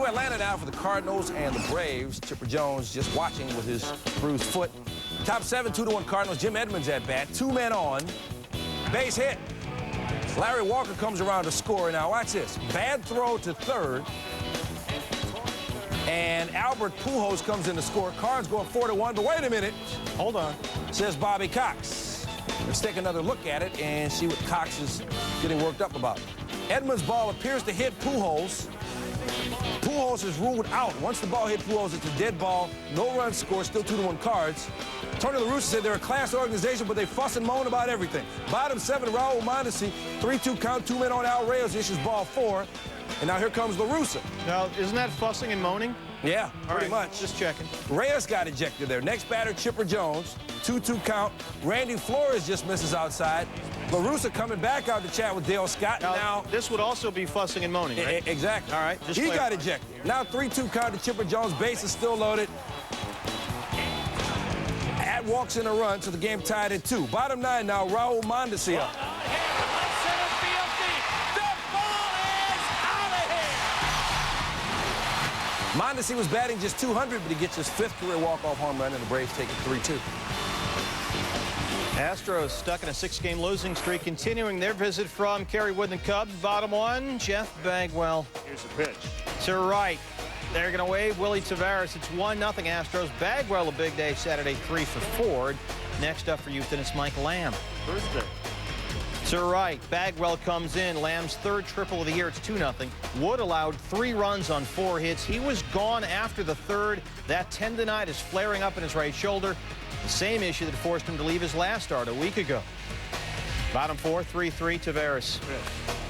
to Atlanta now for the Cardinals and the Braves. Chipper Jones just watching with his bruised foot. Top 7, 2-1 Cardinals. Jim Edmonds at bat. 2 men on. Base hit. Larry Walker comes around to score. Now watch this. Bad throw to third. And Albert Pujols comes in to score. Cards going 4-1. But wait a minute. Hold on. Says Bobby Cox. Let's take another look at it and see what Cox is getting worked up about. Edmonds' ball appears to hit Pujols. Pujols is ruled out. Once the ball hit Pujols, it's a dead ball. No run score, still 2-1 Cards. Tony La Russa said they're a class organization, but they fuss and moan about everything. Bottom 7, Raul Mondesi, 3-2 count, 2 men on. Al Reyes issues ball 4. And now here comes La Russa. Now, isn't that fussing and moaning? Yeah, pretty much. Just checking. Reyes got ejected there. Next batter, Chipper Jones, 2-2 count. Randy Flores just misses outside. La Russa coming back out to chat with Dale Scott. Now, this would also be fussing and moaning, right? Exactly. All right. He got ejected. Now 3-2 count to Chipper Jones. Base is still loaded. Walks in a run, so the game tied at 2. Bottom 9 now, Raul Mondesi up. Mondesi was batting just 200, but he gets his 5th career walk-off home run, and the Braves take it 3-2. Astros stuck in a 6-game losing streak, continuing their visit from Kerry Wood and the Cubs. Bottom 1, Jeff Bagwell. Here's the pitch. To right. They're going to wave Willie Tavares. It's 1-0 Astros. Bagwell a big day Saturday, 3 for Ford. Next up for Houston is Mike Lamb. Thursday. To right. Bagwell comes in. Lamb's 3rd triple of the year. It's 2-0. Wood allowed 3 runs on 4 hits. He was gone after the 3rd. That tendonite is flaring up in his right shoulder. The same issue that forced him to leave his last start a week ago. Bottom 4, 3-3 Tavares.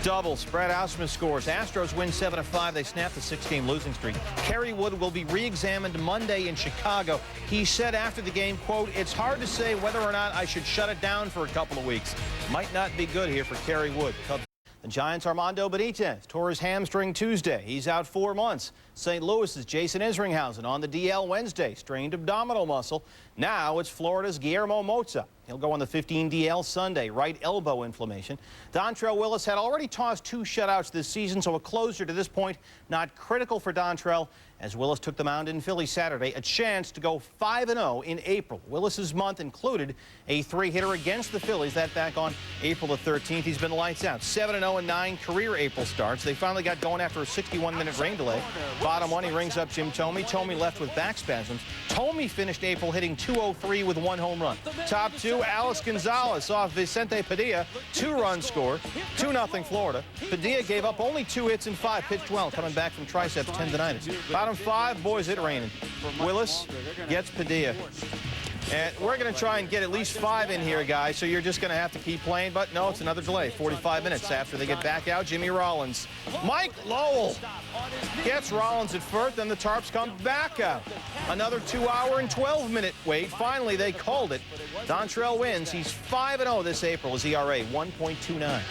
Doubles. Brad Ausmus scores. Astros win 7-5. They snap the 6-game losing streak. Kerry Wood will be re-examined Monday in Chicago. He said after the game, quote, "It's hard to say whether or not I should shut it down for a couple of weeks. Might not be good here for Kerry Wood." The Giants' Armando Benitez tore his hamstring Tuesday. He's out 4 months. St. Louis's Jason Isringhausen on the DL Wednesday. Strained abdominal muscle. Now it's Florida's Guillermo Mozza. He'll go on the 15 DL Sunday. Right elbow inflammation. Dontrelle Willis had already tossed 2 shutouts this season, so a closer to this point not critical for Dontrelle as Willis took the mound in Philly Saturday. A chance to go 5-0 in April. Willis's month included a 3-hitter against the Phillies. That back on April the 13th. He's been lights out. 7-0 in 9 career April starts. They finally got going after a 61-minute rain delay. Bottom 1, he rings up Jim Thome. Thome left with back spasms. Thome finished April hitting .203 with 1 home run. Top 2, Alex Gonzalez off Vicente Padilla. 2 runs scored. 2-0 Florida. Padilla gave up only 2 hits in 5. Pitched well, coming back from triceps tendonitis. Bottom 5, boys, it raining. Willis gets Padilla. And we're going to try and get at least 5 in here, guys, so you're just going to have to keep playing. But no, it's another delay. 45 minutes after they get back out. Jimmy Rollins. Mike Lowell gets Rollins at first, then the Tarps come back out. Another 2-hour and 12-minute wait. Finally, they called it. Dontrelle wins. He's 5-0 this April. His ERA, 1.29.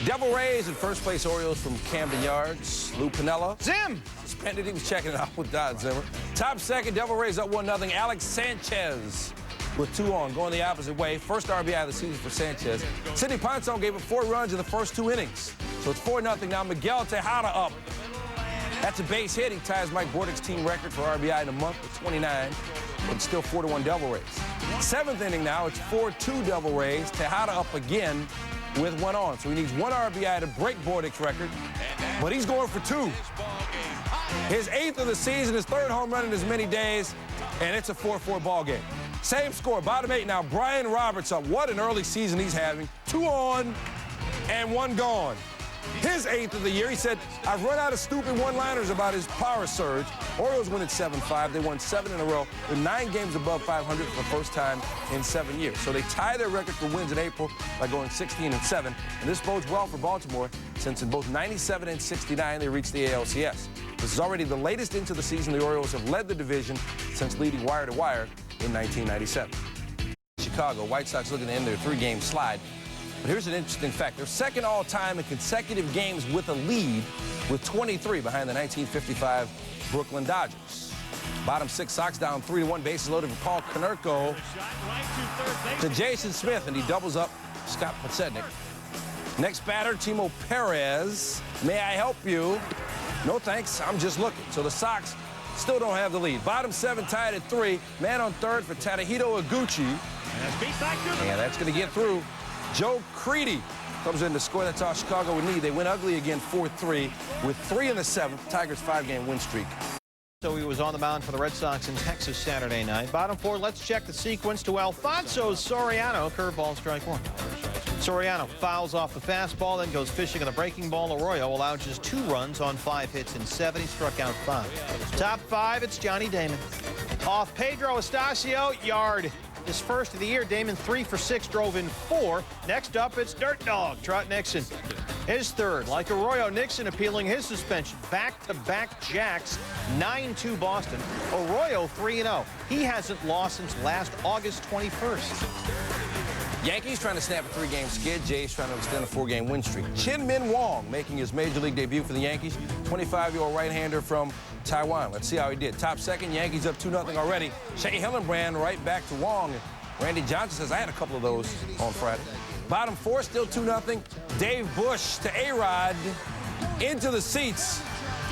Devil Rays in first place Orioles from Camden Yards. Lou Piniella. Zim! Suspended. He was checking it out with Don Zimmer. Top 2nd, Devil Rays up 1-0. Alex Sanchez with 2 on, going the opposite way. First RBI of the season for Sanchez. Sidney Ponson gave up 4 runs in the first 2 innings. So it's 4-0 now. Miguel Tejada up. That's a base hit. He ties Mike Bordick's team record for RBI in a month with 29. But it's still 4-1 Devil Rays. 7th inning now. It's 4-2 Devil Rays. Tejada up again with 1 on. So he needs 1 RBI to break Bordick's record. But he's going for 2. His 8th of the season, his 3rd home run in as many days, and it's a 4-4 ball game. Same score, bottom 8 now. Brian Roberts up. What an early season he's having. 2 on and 1 gone. His 8th of the year. He said, "I've run out of stupid one-liners about his power surge." Orioles win at 7-5. They won 7 in a row. They're 9 games above 500 for the first time in 7 years. So they tie their record for wins in April by going 16-7. And this bodes well for Baltimore, since in both 97 and 69 they reached the ALCS. This is already the latest into the season the Orioles have led the division since leading wire to wire in 1997. Chicago, White Sox looking to end their 3-game slide. But here's an interesting fact. They're 2nd all-time in consecutive games with a lead, with 23 behind the 1955 Brooklyn Dodgers. Bottom 6, Sox down 3-1. Bases loaded for Paul Konerko to Jason Smith, and he doubles up Scott Podsednik. Next batter, Timo Perez. May I help you? No thanks, I'm just looking. So the Sox still don't have the lead. Bottom 7 tied at 3. Man on third for Tadahito Iguchi. And that's going to get through. Joe Creedy comes in to score. That's all Chicago would need. They win ugly again 4-3 with 3 in the 7th. Tigers' 5-game win streak. So he was on the mound for the Red Sox in Texas Saturday night. Bottom 4, let's check the sequence to Alfonso Soriano. Curveball, strike 1. Soriano fouls off the fastball, then goes fishing on the breaking ball. Arroyo allowed just 2 runs on 5 hits in 7. He struck out 5. Top 5, it's Johnny Damon. Off Pedro Estacio, yard. His first of the year, Damon 3 for 6, drove in 4. Next up, it's Dirt Dog, Trot Nixon. His third, like Arroyo, Nixon appealing his suspension. Back-to-back jacks, 9-2 Boston. Arroyo 3-0. He hasn't lost since last August 21st. Yankees trying to snap a 3-game skid. Jays trying to extend a 4-game win streak. Chin-Min Wong making his Major League debut for the Yankees. 25-year-old right-hander from Taiwan. Let's see how he did. Top 2nd, Yankees up 2-0 already. Shea Hillenbrand right back to Wong. Randy Johnson says, I had a couple of those on Friday. Bottom 4, still 2-0. Dave Bush to A-Rod into the seats.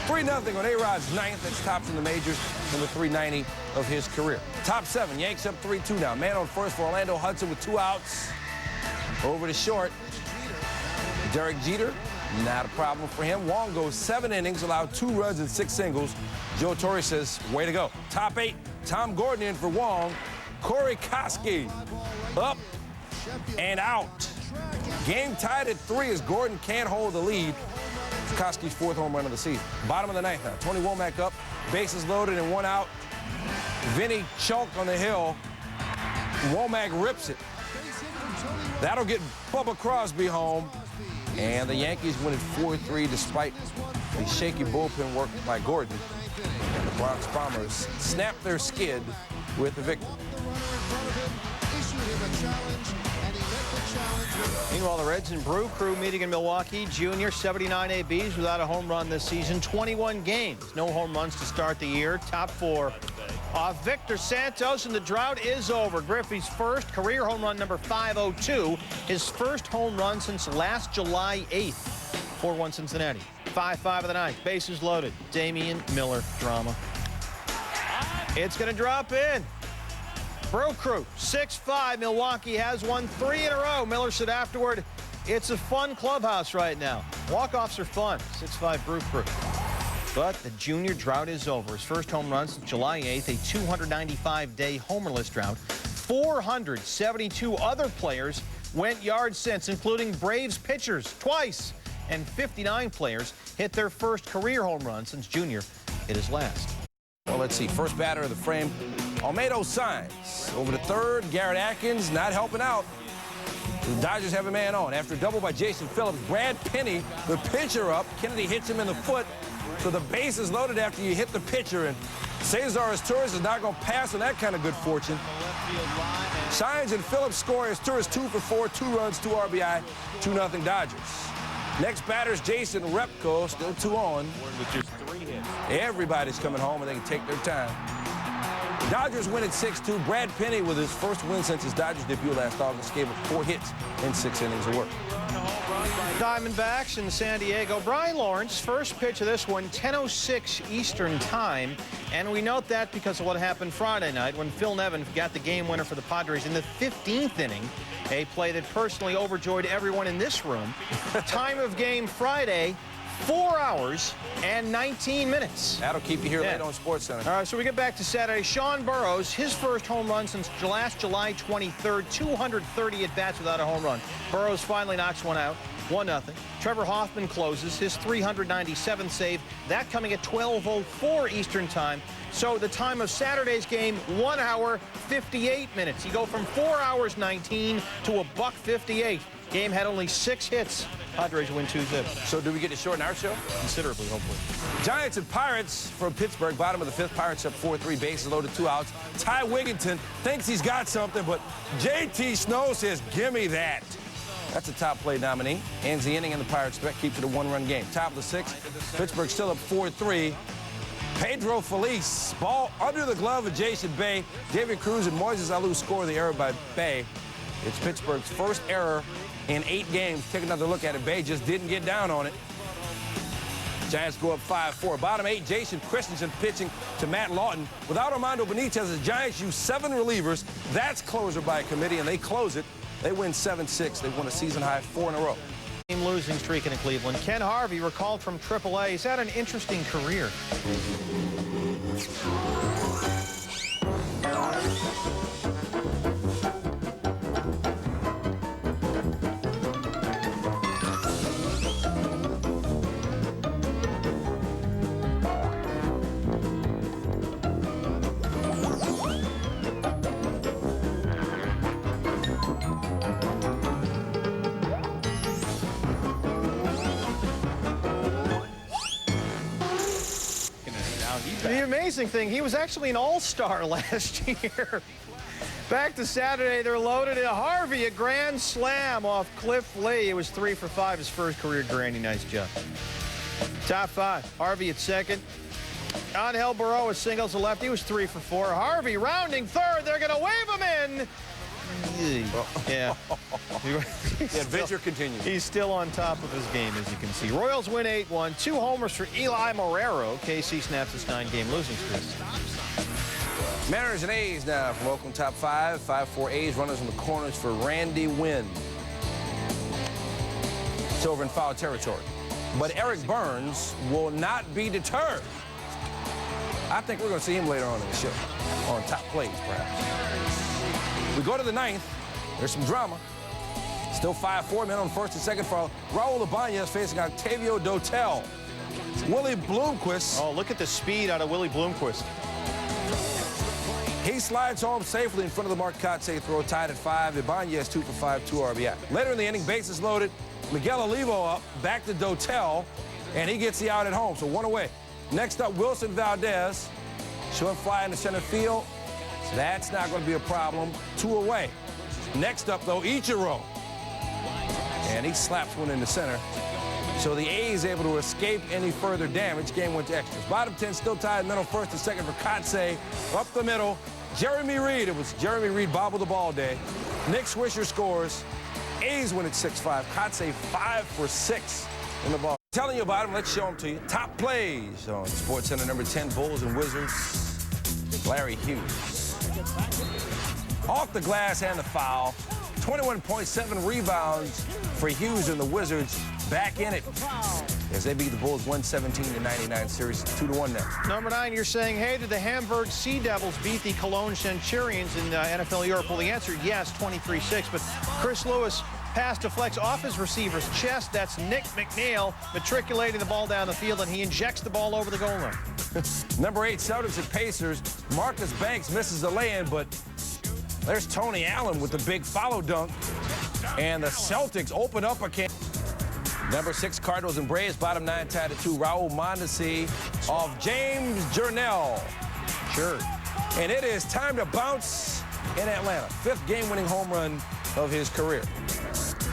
3-0 on A-Rod's 9th. That's tops in the majors, number 390 of his career. Top 7, Yanks up 3-2 now. Man on first for Orlando Hudson with 2 outs. Over to short. Derek Jeter, not a problem for him. Wong goes 7 innings, allowed 2 runs and 6 singles. Joe Torre says, way to go. Top 8, Tom Gordon in for Wong. Corey Koski up and out. Game tied at 3 as Gordon can't hold the lead. Koski's 4th home run of the season. Bottom of the 9th now. Tony Womack up, bases loaded and 1 out. Vinny Chalk on the hill. Womack rips it. That'll get Bubba Crosby home. And the Yankees win it 4-3 despite the shaky bullpen work by Gordon. And the Bronx Bombers snap their skid with the victory. Meanwhile, the Reds and Brew Crew meeting in Milwaukee. Junior, 79 ABs without a home run this season. 21 games, no home runs to start the year. Top 4 off Victor Santos, and the drought is over. Griffey's first career home run, number 502. His first home run since last July 8th. 4-1 Cincinnati. 5-5 of the 9th. Bases loaded. Damian Miller drama. It's going to drop in. Brew Crew, 6-5. Milwaukee has won 3 in a row. Miller said afterward, it's a fun clubhouse right now. Walk-offs are fun. 6-5 Brew Crew. But the junior drought is over. His first home run since July 8th, a 295-day homerless drought. 472 other players went yards since, including Braves pitchers twice. And 59 players hit their first career home run since junior hit his last. Well, let's see. First batter of the frame, Almedo signs. Over to third, Garrett Atkins not helping out. The Dodgers have a man on. After a double by Jason Phillips, Brad Penny, the pitcher, up. Kennedy hits him in the foot. So the base is loaded after you hit the pitcher. And Cesar Torres is not going to pass on that kind of good fortune. Signs and Phillips score as Torres 2 for 4, 2 runs, 2 RBI, 2-0 Dodgers. Next batter is Jason Repko, still 2 on. With just 3 hits. Everybody's coming home and they can take their time. Dodgers win at 6-2. Brad Penny with his first win since his Dodgers debut last August gave up 4 hits in 6 innings of work. Diamondbacks in San Diego. Brian Lawrence, first pitch of this one, 10:06 Eastern time. And we note that because of what happened Friday night when Phil Nevin got the game winner for the Padres in the 15th inning. A play that personally overjoyed everyone in this room. Time of game Friday, 4 hours and 19 minutes. That'll keep you here late on SportsCenter. All right, so we get back to Saturday. Sean Burroughs, his first home run since last July 23rd, 230 at-bats without a home run. Burroughs finally knocks one out, 1-0. Trevor Hoffman closes his 397th save. That coming at 12:04 Eastern time. So the time of Saturday's game, 1 hour, 58 minutes. You go from 4 hours 19 to $1:58. Game had only 6 hits. Padres win 2-0. So do we get to shorten our show? Considerably, hopefully. Giants and Pirates from Pittsburgh, bottom of the 5th. Pirates up 4-3, bases loaded, 2 outs. Ty Wigginton thinks he's got something, but JT Snow says, give me that. That's a top play nominee. Ends the inning, and the Pirates threat keeps it a 1-run game. Top of the 6th, Pittsburgh still up 4-3. Pedro Feliz, ball under the glove of Jason Bay. David Cruz and Moises Alou score the error by Bay. It's Pittsburgh's first error in 8 games. Take another look at it. Bay just didn't get down on it. Giants go up 5-4. Bottom 8, Jason Christensen pitching to Matt Lawton. Without Armando Benitez, the Giants use 7 relievers. That's closer by committee, and they close it. They win 7-6. They won a season-high 4 in a row. Team losing streak in Cleveland. Ken Harvey, recalled from AAA. He's had an interesting career. The amazing thing, he was actually an all-star last year. Back to Saturday, they're loaded in. Harvey, a grand slam off Cliff Lee. It was 3 for 5, his first career granny. Nice job. Top 5, Harvey at second. Angel Barroa singles to left. He was 3 for 4. Harvey rounding third. They're going to wave him in. Yeah. The adventure continues. He's still on top of his game, as you can see. Royals win 8-1. 2 homers for Eli Marrero. KC snaps its 9-game losing streak. Mariners and A's now from Oakland. Top 5. 5-4 A's. Runners in the corners for Randy Wynn. It's over in foul territory. But Eric Burns will not be deterred. I think we're going to see him later on in the show. On top plays, perhaps. We go to the 9th. There's some drama. Still 5-4 men on first and second for Raul Ibanez facing Octavio Dotel. Willie Bloomquist. Oh, look at the speed out of Willie Bloomquist. He slides home safely in front of the Mark Kotsay throw, tied at 5. Ibanez 2 for 5, 2 RBI. Later in the inning, bases loaded. Miguel Olivo up, back to Dotel, and he gets the out at home, so 1 away. Next up, Wilson Valdez. Short fly in the center field. That's not going to be a problem. 2 away. Next up, though, Ichiro. And he slaps one in the center. So the A's able to escape any further damage. Game went to extras. Bottom 10 still tied. Men on first and second for Kotsay. Up the middle, Jeremy Reed. It was Jeremy Reed bobble the ball day. Nick Swisher scores. A's win at 6-5. Kotsay 5 for 6 in the ball. Telling you about him, let's show them to you. Top plays on SportsCenter number 10, Bulls and Wizards. Larry Hughes. Off the glass and the foul. 21.7 rebounds for Hughes and the Wizards. Back in it as they beat the Bulls 117-99 series, 2-1 now. Number 9, you're saying, hey, did the Hamburg Sea Devils beat the Cologne Centurions in NFL Europe? Well, the answer, yes, 23-6. But Chris Lewis pass deflects off his receiver's chest. That's Nick McNeil matriculating the ball down the field, and he injects the ball over the goal line. Number 8, Celtics at Pacers. Marcus Banks misses the lay-in, but there's Tony Allen with the big follow dunk. And the Celtics open up a can. Number 6, Cardinals and Braves. Bottom 9 tied at 2. Raul Mondesi off James Journell. Sure. And it is time to bounce in Atlanta. 5th game-winning home run of his career.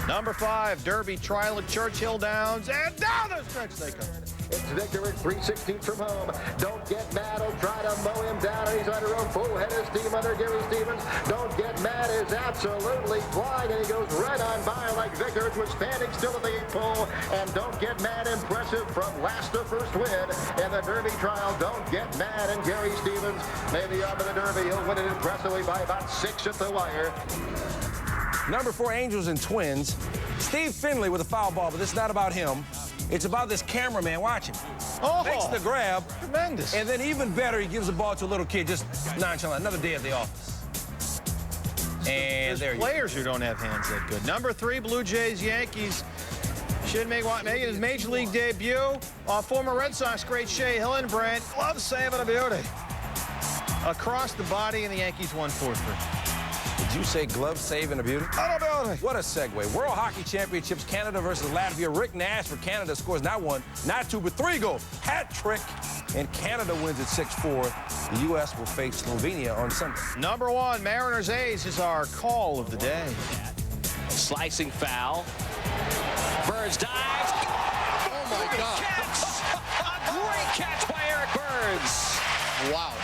Number 5, Derby trial at Churchill Downs, and down the stretch they come. It's Victor at 316 from home. Don't get mad. He'll try to mow him down. And he's under a full head of steam under Gary Stevens. Don't get mad is absolutely flying. And he goes right on by like Vickers was standing still at the 8 pole. And Don't Get Mad impressive from last to first win in the Derby trial. Don't Get Mad and Gary Stevens maybe up in the Derby. He'll win it impressively by about 6 at the wire. Number 4, Angels and Twins. Steve Finley with a foul ball, but this is not about him. It's about this cameraman. Watch him. Oh, makes the grab. Tremendous. And then even better, he gives the ball to a little kid, just nonchalant. Another day at the office. And there's players who don't have hands that good. Number 3, Blue Jays, Yankees. Should make his major league debut. Former Red Sox great Shea Hillenbrand. Glove saving a beauty. Across the body, and the Yankees won 4-3. Did you say glove save and a beauty? What a segue. World Hockey Championships, Canada versus Latvia. Rick Nash for Canada scores not 1, not 2, but 3 goals. Hat trick. And Canada wins at 6-4. The U.S. will face Slovenia on Sunday. Number 1, Mariners A's is our call of the day. Slicing foul. Burns dives. Oh, my God. Catch. A great catch by Eric Burns. Wow.